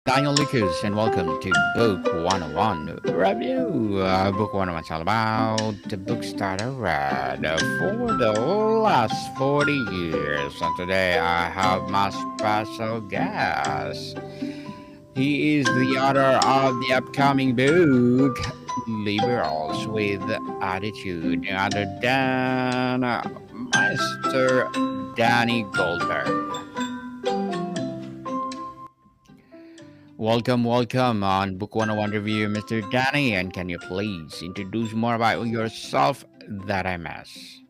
Daniel Lucas, and welcome to Book 101 Review. Book 101 is all about the books that I read for the last 40 years. And today I have my special guest. He is the author of the upcoming book, Liberals with Attitude, none other than Master Danny Goldberg. Welcome on Book 101 Review, Mr. Danny. And can you please introduce more about yourself that I miss?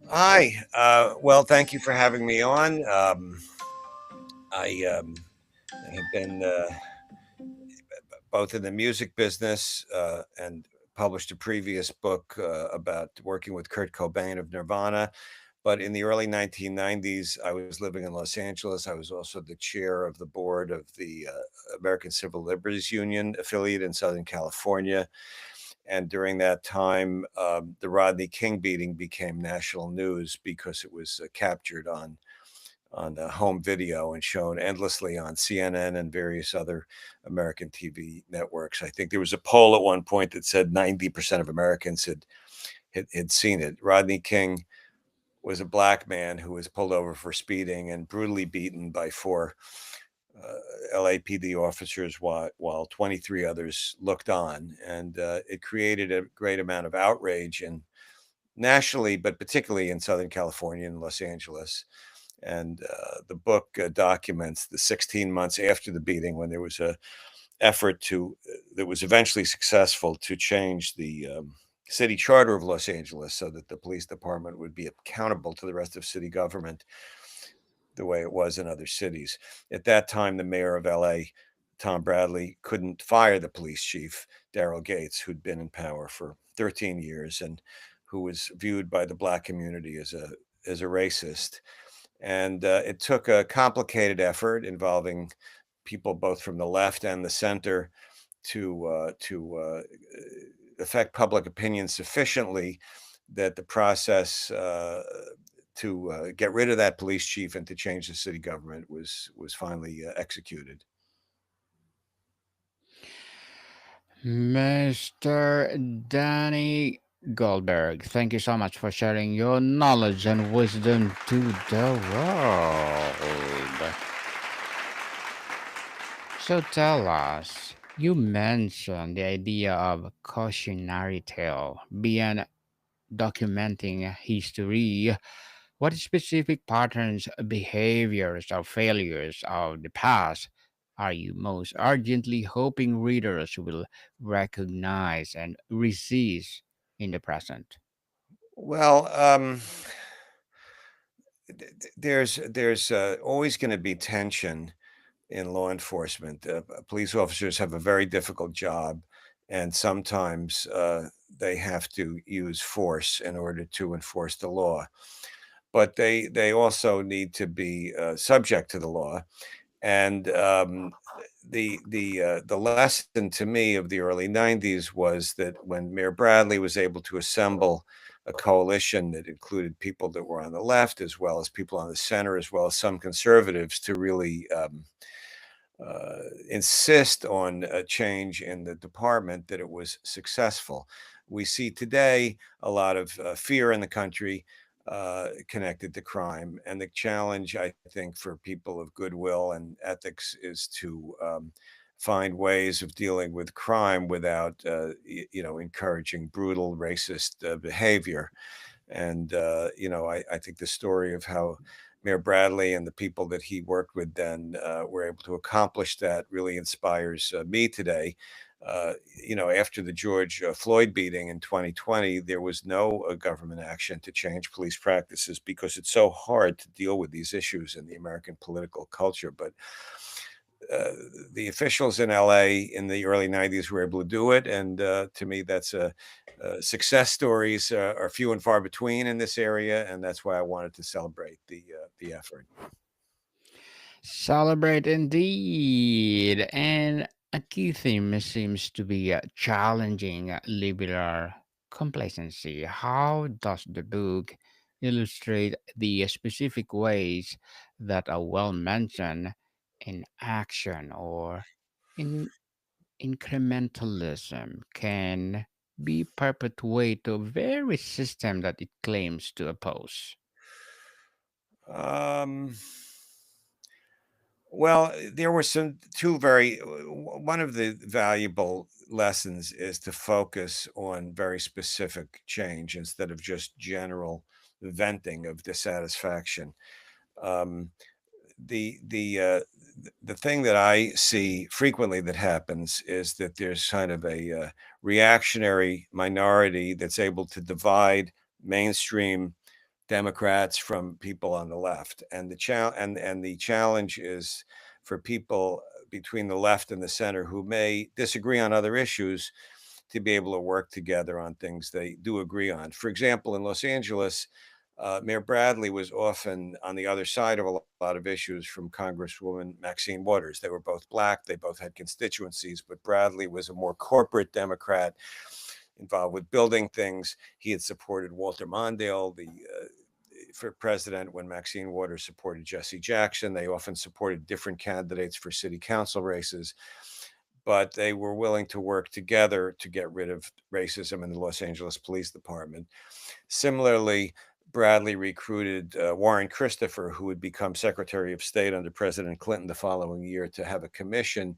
Hi. Well, thank you for having me on. I have been both in the music business and published a previous book about working with Kurt Cobain of Nirvana. But in the early 1990s, I was living in Los Angeles. I was also the chair of the board of the American Civil Liberties Union affiliate in Southern California. And during that time, the Rodney King beating became national news because it was captured on home video and shown endlessly on CNN and various other American TV networks. I think there was a poll at one point that said 90% of Americans had seen it. Rodney King was a black man who was pulled over for speeding and brutally beaten by four LAPD officers while 23 others looked on. And it created a great amount of outrage and nationally, but particularly in Southern California and Los Angeles. And the book documents the 16 months after the beating when there was a effort that was eventually successful to change the city charter of Los Angeles so that the police department would be accountable to the rest of city government the way it was in other cities. At that time, the mayor of LA, Tom Bradley, couldn't fire the police chief, Daryl Gates, who'd been in power for 13 years and who was viewed by the black community as a racist. And it took a complicated effort involving people both from the left and the center to affect public opinion sufficiently that the process to get rid of that police chief and to change the city government was finally executed. Mr. Danny Goldberg, thank you so much for sharing your knowledge and wisdom to the world. So tell us, you mentioned the idea of cautionary tale beyond documenting history. What specific patterns, behaviors, or failures of the past are you most urgently hoping readers will recognize and resist in the present? Well, there's always going to be tension in law enforcement. Police officers have a very difficult job, and sometimes they have to use force in order to enforce the law. But they also need to be subject to the law. And the lesson to me of the early '90s was that when Mayor Bradley was able to assemble a coalition that included people that were on the left as well as people on the center as well as some conservatives to really insist on a change in the department, that it was successful. We see today a lot of fear in the country connected to crime. And the challenge, I think, for people of goodwill and ethics is to find ways of dealing with crime without, encouraging brutal racist behavior. And, I think the story of how Mayor Bradley and the people that he worked with then were able to accomplish that really inspires me today. After the George Floyd beating in 2020, there was no government action to change police practices because it's so hard to deal with these issues in the American political culture. But uh, the officials in LA in the early '90s were able to do it, and to me, that's a success stories are few and far between in this area, and that's why I wanted to celebrate the effort. Celebrate indeed. And a key theme seems to be challenging liberal complacency. How does the book illustrate the specific ways that are well mentioned in action or In incrementalism can be perpetuate the very system that it claims to oppose. Um, well, there were some two very one of the valuable lessons is to focus on very specific change instead of just general venting of dissatisfaction. Um, the thing that I see frequently that happens is that there's kind of a reactionary minority that's able to divide mainstream Democrats from people on the left, and the challenge is for people between the left and the center who may disagree on other issues to be able to work together on things they do agree on. For example, in Los Angeles, Mayor Bradley was often on the other side of a lot of issues from Congresswoman Maxine Waters. They were both black, they both had constituencies, but Bradley was a more corporate Democrat involved with building things. He had supported Walter Mondale, the for president when Maxine Waters supported Jesse Jackson. They often supported different candidates for city council races, but they were willing to work together to get rid of racism in the Los Angeles Police Department. Similarly, Bradley recruited Warren Christopher, who would become Secretary of State under President Clinton the following year, to have a commission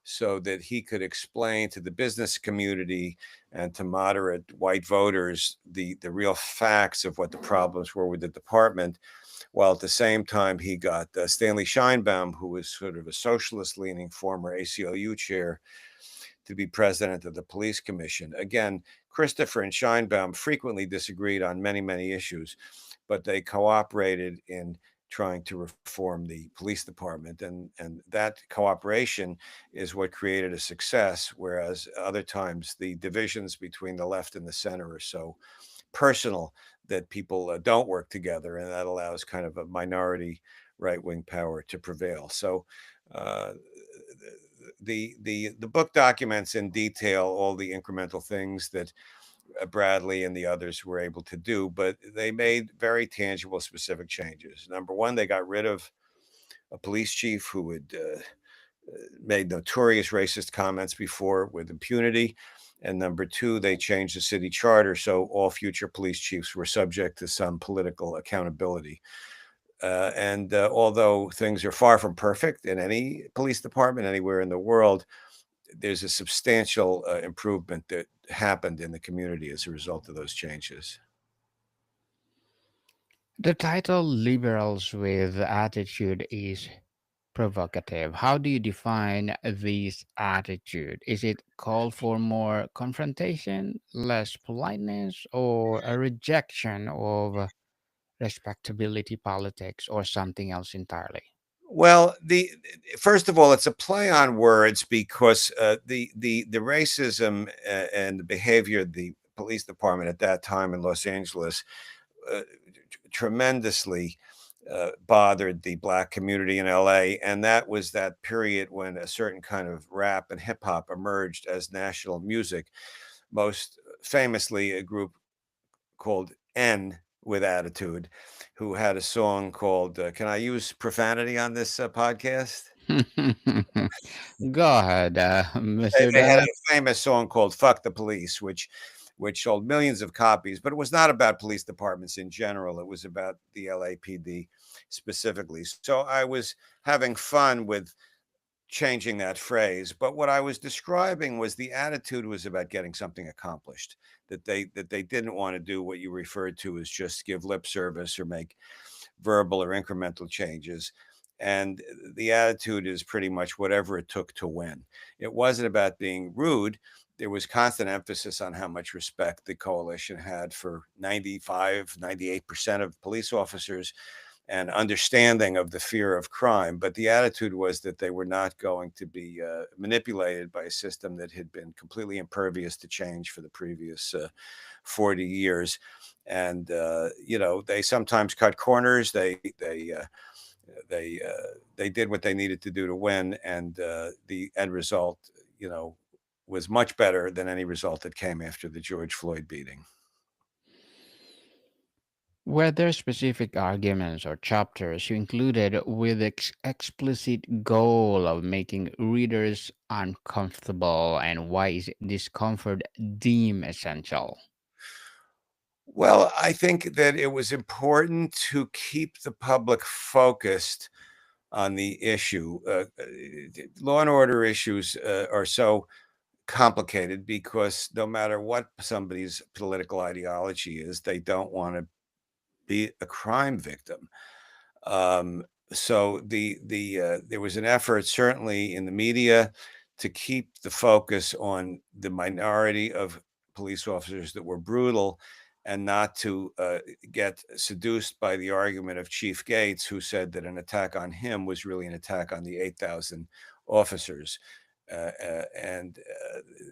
so that he could explain to the business community and to moderate white voters the real facts of what the problems were with the department, while at the same time he got Stanley Scheinbaum, who was sort of a socialist leaning former ACLU chair, to be president of the police commission. Again, Christopher and Scheinbaum frequently disagreed on many, many issues, but they cooperated in trying to reform the police department. And that cooperation is what created a success, whereas other times the divisions between the left and the center are so personal that people don't work together, and that allows kind of a minority right wing power to prevail. So uh, the book documents in detail all the incremental things that Bradley and the others were able to do, but they made very tangible, specific changes. Number one, they got rid of a police chief who had made notorious racist comments before with impunity. And number two, they changed the city charter so all future police chiefs were subject to some political accountability. And although things are far from perfect in any police department anywhere in the world, there's a substantial improvement that happened in the community as a result of those changes. The title Liberals with Attitude is provocative. How do you define this attitude? Is it call for more confrontation, less politeness, or a rejection of respectability politics, or something else entirely? Well, the first of all, it's a play on words because the racism and the behavior of the police department at that time in Los Angeles tremendously bothered the black community in LA. And that was that period when a certain kind of rap and hip hop emerged as national music, most famously a group called N with Attitude, who had a song called, can I use profanity on this podcast? Go ahead, Mr. They had Dennis. a famous song called "Fuck the Police," which sold millions of copies, but it was not about police departments in general. It was about the LAPD specifically. So I was having fun with changing that phrase, but what I was describing was the attitude was about getting something accomplished. That they didn't want to do what you referred to as just give lip service or make verbal or incremental changes. And the attitude is pretty much whatever it took to win. It wasn't about being rude. There was constant emphasis on how much respect the coalition had for 95, 98% of police officers and understanding of the fear of crime. But the attitude was that they were not going to be manipulated by a system that had been completely impervious to change for the previous 40 years. And they sometimes cut corners. They did what they needed to do to win, and the end result, was much better than any result that came after the George Floyd beating. Were there specific arguments or chapters you included with explicit goal of making readers uncomfortable, and why is discomfort deemed essential? Well, I think that it was important to keep the public focused on the issue. Law and order issues are so complicated because no matter what somebody's political ideology is, they don't want to be a crime victim. Um, so there was an effort, certainly in the media, to keep the focus on the minority of police officers that were brutal, and not to get seduced by the argument of Chief Gates, who said that an attack on him was really an attack on the 8,000 officers. And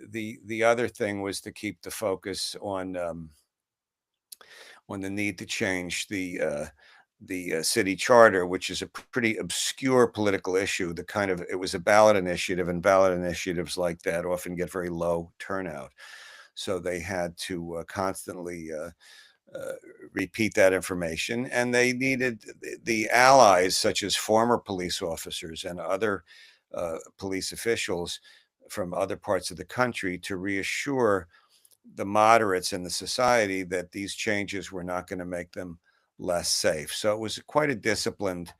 the other thing was to keep the focus on the need to change the city charter, which is a pretty obscure political issue. The kind of It was a ballot initiative, and ballot initiatives like that often get very low turnout. So they had to constantly uh, repeat that information, and they needed the allies, such as former police officers and other police officials from other parts of the country, to reassure the moderates in the society that these changes were not going to make them less safe. So it was quite a disciplined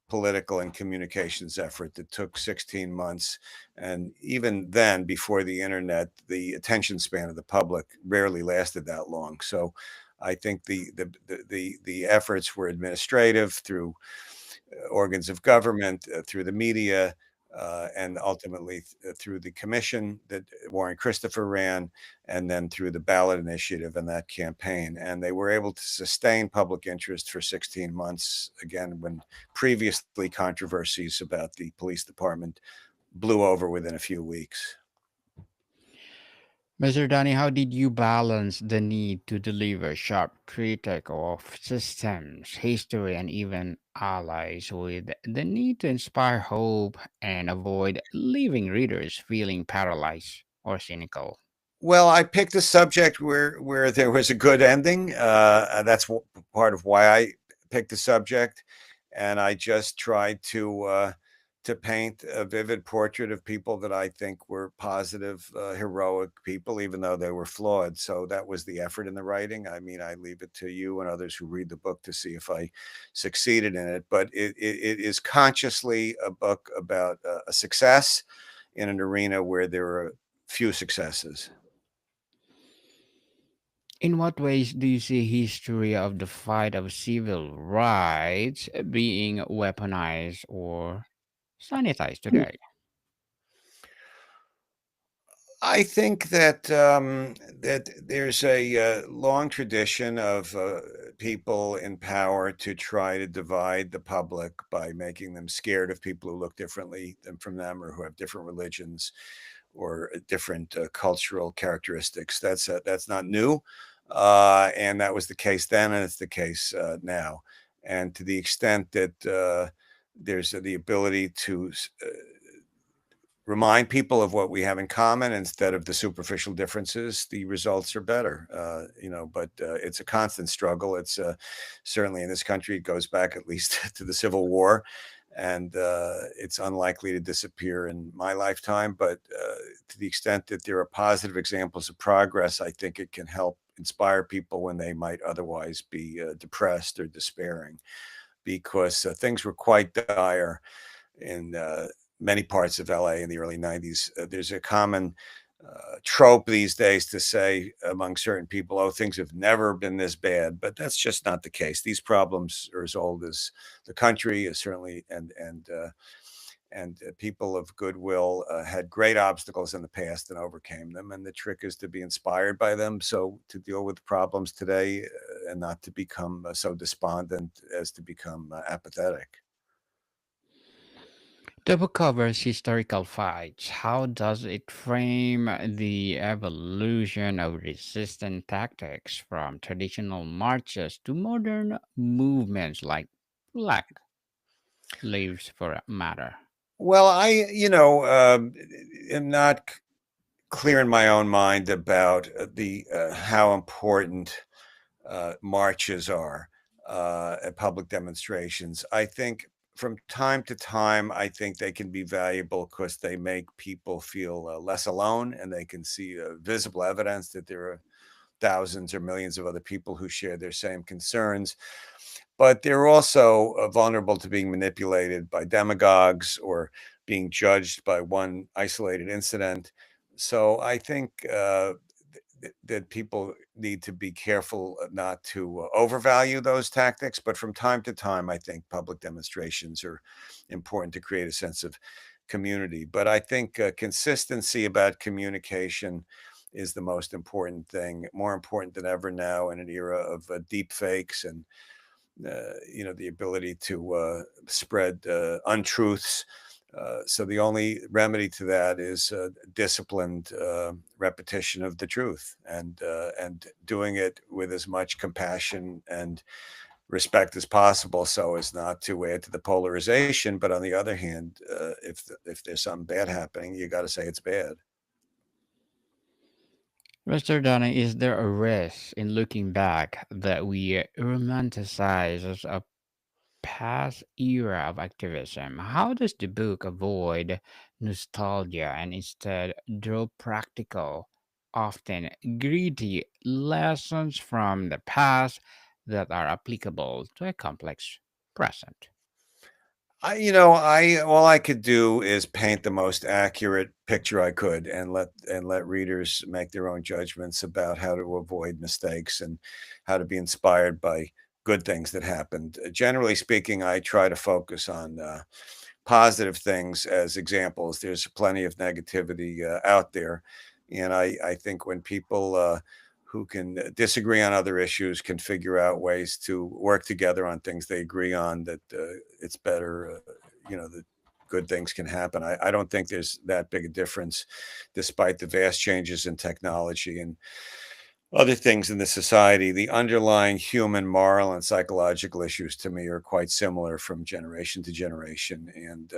political and communications effort that took 16 months. And even then, before the internet, the attention span of the public rarely lasted that long. So I think the efforts were administrative through organs of government, through the media, and ultimately through the commission that Warren Christopher ran, and then through the ballot initiative and that campaign. And they were able to sustain public interest for 16 months, again, when previously controversies about the police department blew over within a few weeks. Mr. Danny, how did you balance the need to deliver sharp critique of systems, history, and even allies with the need to inspire hope and avoid leaving readers feeling paralyzed or cynical? Well, I picked a subject where there was a good ending. That's part of why I picked the subject, and I just tried to paint a vivid portrait of people that I think were positive, heroic people, even though they were flawed. So that was the effort in the writing. I mean, I leave it to you and others who read the book to see if I succeeded in it. But it is consciously a book about a success in an arena where there are few successes. In what ways do you see history of the fight of civil rights being weaponized or sanitized today? I think that that there's a long tradition of people in power to try to divide the public by making them scared of people who look differently than from them, or who have different religions or different cultural characteristics. That's not new, and that was the case then, and it's the case now. And to the extent that there's the ability to remind people of what we have in common instead of the superficial differences, the results are better. But it's a constant struggle. It's certainly in this country, it goes back at least to the Civil War, and it's unlikely to disappear in my lifetime. But to the extent that there are positive examples of progress, I think it can help inspire people when they might otherwise be depressed or despairing, because things were quite dire in many parts of LA in the early 90s. There's a common trope these days to say among certain people, oh, things have never been this bad. But that's just not the case. These problems are as old as the country, is certainly, and people of goodwill had great obstacles in the past and overcame them. And the trick is to be inspired by them. So to deal with problems today and not to become so despondent as to become apathetic. The book covers historical fights. How does it frame the evolution of resistance tactics from traditional marches to modern movements like Black Lives for Matter? Well, am not clear in my own mind about the how important marches are. at public demonstrations. I think from time to time, I think they can be valuable because they make people feel less alone, and they can see visible evidence that there are thousands or millions of other people who share their same concerns. But they're also vulnerable to being manipulated by demagogues or being judged by one isolated incident. So I think that people need to be careful not to overvalue those tactics. But from time to time, I think public demonstrations are important to create a sense of community. But I think consistency about communication is the most important thing, more important than ever now in an era of deep fakes and the ability to spread untruths. So the only remedy to that is disciplined repetition of the truth, and doing it with as much compassion and respect as possible, so as not to add to the polarization. But on the other hand, if there's something bad happening, you got to say it's bad. Mr. Donny, is there a risk in looking back that we romanticize as a past era of activism? How does the book avoid nostalgia and instead draw practical, often gritty lessons from the past that are applicable to a complex present? I all I could do is paint the most accurate picture I could, and let readers make their own judgments about how to avoid mistakes and how to be inspired by good things that happened. Generally speaking, I try to focus on positive things as examples. There's plenty of negativity out there, and I think when people who can disagree on other issues can figure out ways to work together on things they agree on, that it's better. That good things can happen. I don't think there's that big a difference, despite the vast changes in technology and other things in the society. The underlying human, moral, and psychological issues to me are quite similar from generation to generation. And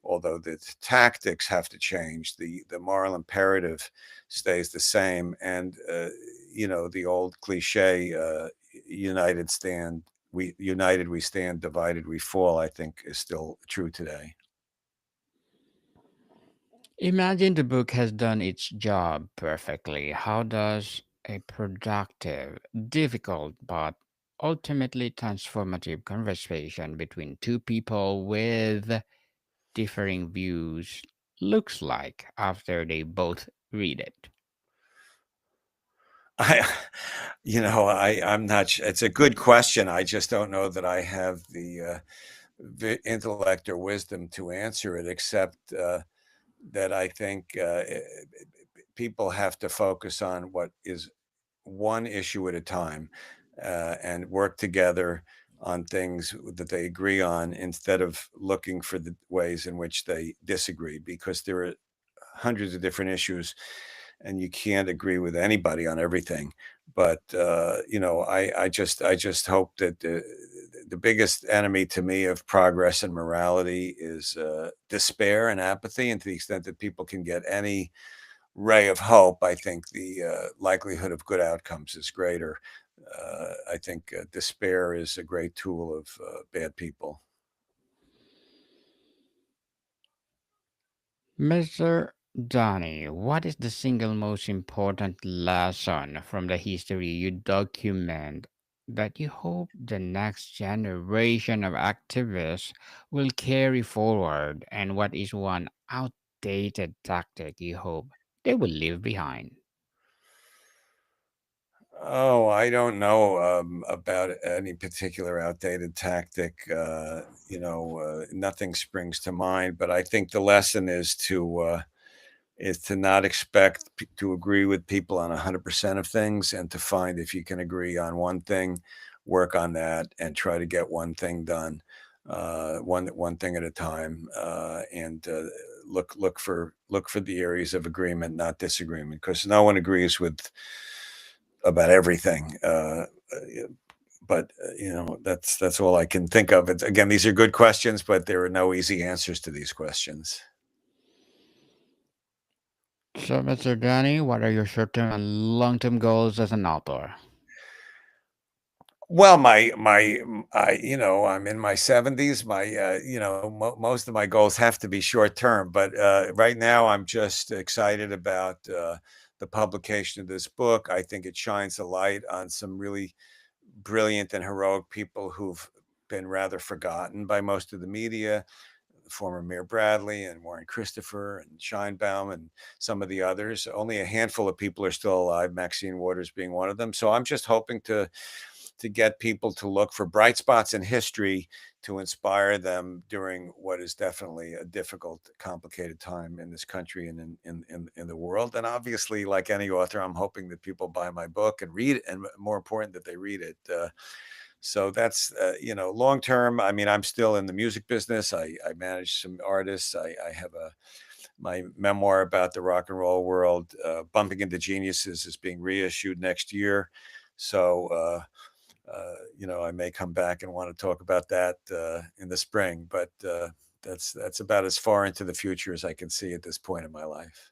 although the tactics have to change, the moral imperative stays the same. And the old cliche, united we stand, divided we fall, I think is still true today. Imagine the book has done its job perfectly. How does a productive, difficult, but ultimately transformative conversation between two people with differing views looks like after they both read it? I, I'm not. It's a good question. I just don't know that I have the intellect or wisdom to answer it, except that I think people have to focus on what is one issue at a time, and work together on things that they agree on, instead of looking for the ways in which they disagree, because there are hundreds of different issues and you can't agree with anybody on everything. But I just hope that the biggest enemy to me of progress and morality is despair and apathy. And to the extent that people can get any ray of hope, I think the likelihood of good outcomes is greater. I think despair is a great tool of bad people. Mr. Donny, what is the single most important lesson from the history you document that you hope the next generation of activists will carry forward? And what is one outdated tactic you hope they will leave behind? Oh, I don't know about any particular outdated tactic. Nothing springs to mind. But I think the lesson is to not expect to agree with people on 100% of things, and to find, if you can agree on one thing, work on that and try to get one thing done, one thing at a time, and look for the areas of agreement, not disagreement, because no one agrees with about everything. But that's all I can think of. Again, these are good questions, but there are no easy answers to these questions. So, Mr. Donny, what are your short term and long term goals as an author? Well, I'm in my 70s. Most of my goals have to be short term, but right now I'm just excited about the publication of this book. I think it shines a light on some really brilliant and heroic people who've been rather forgotten by most of the media. Former Mayor Bradley and Warren Christopher and Scheinbaum and some of the others. Only a handful of people are still alive, Maxine Waters being one of them. So I'm just hoping to get people to look for bright spots in history to inspire them during what is definitely a difficult, complicated time in this country and in the world. And obviously, like any author, I'm hoping that people buy my book and read it, and more important, that they read it. So that's long term. I mean, I'm still in the music business. I manage some artists. I have a my memoir about the rock and roll world, Bumping into Geniuses, is being reissued next year. So I may come back and want to talk about that in the spring, but that's about as far into the future as I can see at this point in my life.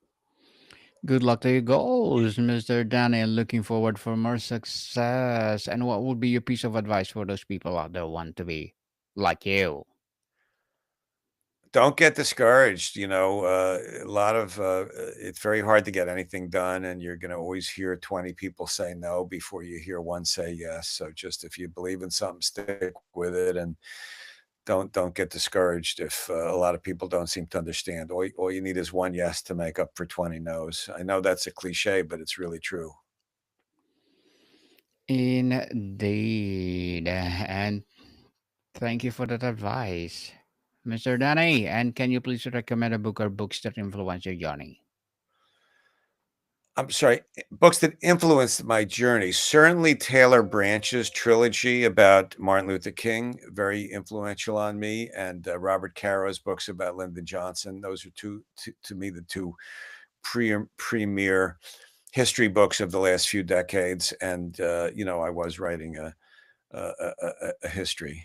Good luck to your goals, Mr. Danny. Looking forward for more success. And what would be your piece of advice for those people out there want to be like you? Don't get discouraged. A lot of it's very hard to get anything done, and you're going to always hear 20 people say no before you hear one say yes. So just if you believe in something, stick with it, and don't get discouraged if a lot of people don't seem to understand. All you need is one yes to make up for 20 no's. I know that's a cliche, but it's really true. Indeed. And thank you for that advice, Mr. Danny. And can you please recommend a book or books that influence your journey? I'm sorry, books that influenced my journey. Certainly Taylor Branch's trilogy about Martin Luther King, very influential on me, and Robert Caro's books about Lyndon Johnson. Those are to me, the two premier history books of the last few decades. And I was writing a history.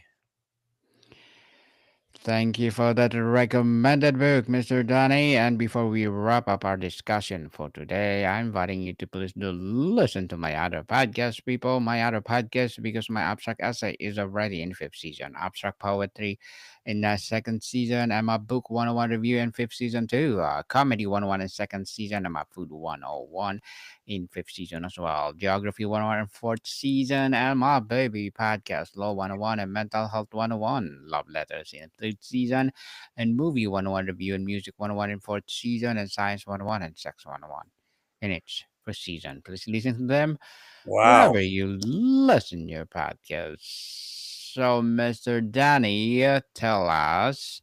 Thank you for that recommended book, Mr. Danny. And before we wrap up our discussion for today, I'm inviting you to please do listen to my other podcast, people. My other podcast, because my abstract essay is already in fifth season. Abstract poetry in the second season, and my book 101 review in fifth season too. Comedy 101 in second season, and my food 101 in fifth season as well. Geography 101 in fourth season, and my baby podcast Law 101 and Mental Health 101. Love letters in third season, and movie 101 review and music 101 in fourth season, and science 101 and sex 101 in each for season. Please listen to them Wow. wherever you listen your podcast. So, Mr. Danny, tell us,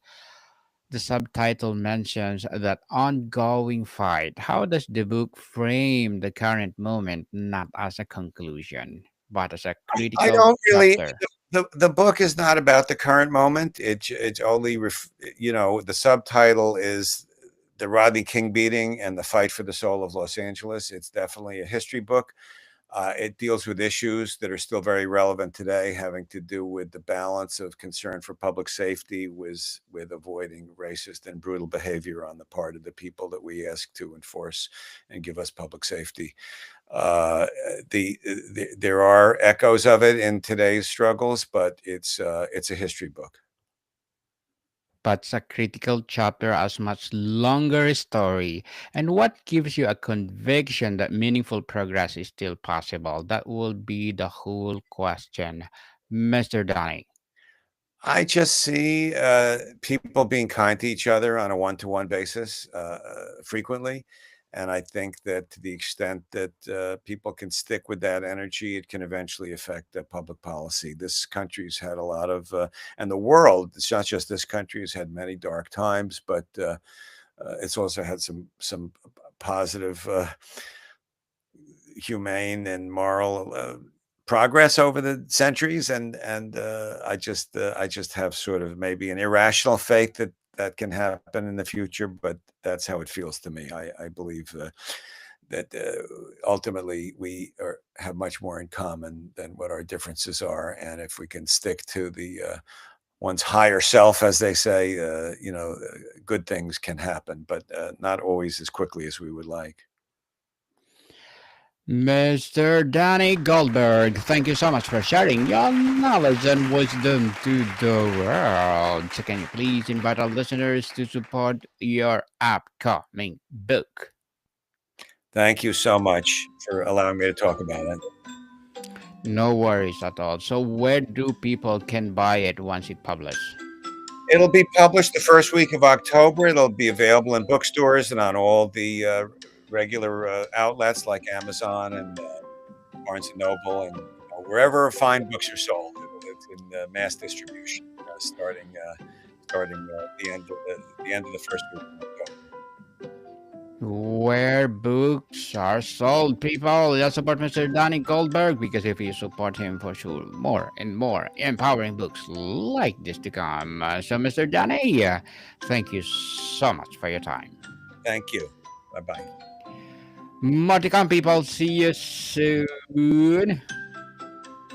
the subtitle mentions that ongoing fight. How does the book frame the current moment not as a conclusion, but as a I critical don't really. chapter? The book is not about the current moment. It's only the subtitle is the Rodney King beating and the fight for the soul of Los Angeles. It's definitely a history book. It deals with issues that are still very relevant today, having to do with the balance of concern for public safety with avoiding racist and brutal behavior on the part of the people that we ask to enforce and give us public safety. Uh, there are echoes of it in today's struggles, but it's a history book. But it's a critical chapter, as much longer story. And what gives you a conviction that meaningful progress is still possible? That will be the whole question, Mr. Donny. I just see people being kind to each other on a one-to-one basis frequently. And I think that to the extent that people can stick with that energy, it can eventually affect public policy. This country's had a lot of, and the world, it's not just this country, has had many dark times, but it's also had some positive, humane and moral progress over the centuries, and I just have sort of maybe an irrational faith that that can happen in the future, but that's how it feels to me. I believe that ultimately have much more in common than what our differences are, and if we can stick to the one's higher self, as they say, good things can happen, but not always as quickly as we would like. Mr. Danny Goldberg, thank you so much for sharing your knowledge and wisdom to the world. So, can you please invite our listeners to support your upcoming book? Thank you so much for allowing me to talk about it. No worries at all. So, where do people can buy it once it publishes? It'll be published the first week of October. It'll be available in bookstores and on all the regular outlets like Amazon and Barnes and Noble, and wherever fine books are sold. It's in mass distribution starting the end of the first week of October. Where books are sold, people. Let's support Mr. Danny Goldberg because if you support him, for sure, more and more empowering books like this to come. So, Mr. Danny, thank you so much for your time. Thank you. Bye bye. More to come, people. See you soon.